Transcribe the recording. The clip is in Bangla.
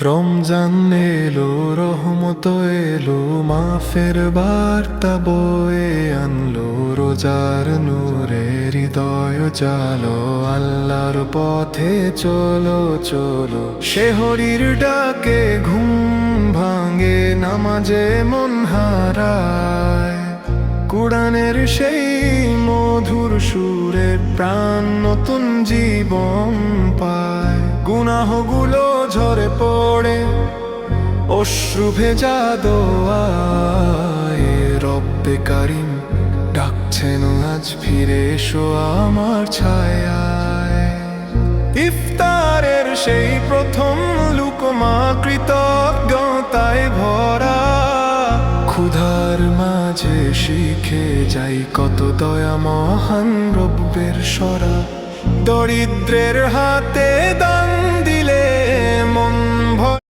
রমজান এলো, রহমত এলো, মাফের বার্তা বয়ে আনলো। রোজার নূরে হৃদয় জালো, আল্লাহর পথে চলো চলো। শেহরির ডাকে ঘুম ভাঙে, নামাজে মন হারায়। কুরআনের সেই মধুর সুরে প্রাণ নতুন জীবন পায়। গুনাহগুলো ঝরে পড়ে, অশ্রু ভেজা দোয়ায়। রব্বে কারিম ডাকছেন আজ, ফিরে এসো আমার ছায়ায়। ইফতারের সেই প্রথম লুকমা কৃতজ্ঞতায় ভরা। ক্ষুধার মাঝে শিখে যাই কত দয়া মহান রব্বের সরা। দরিদ্রের হাতে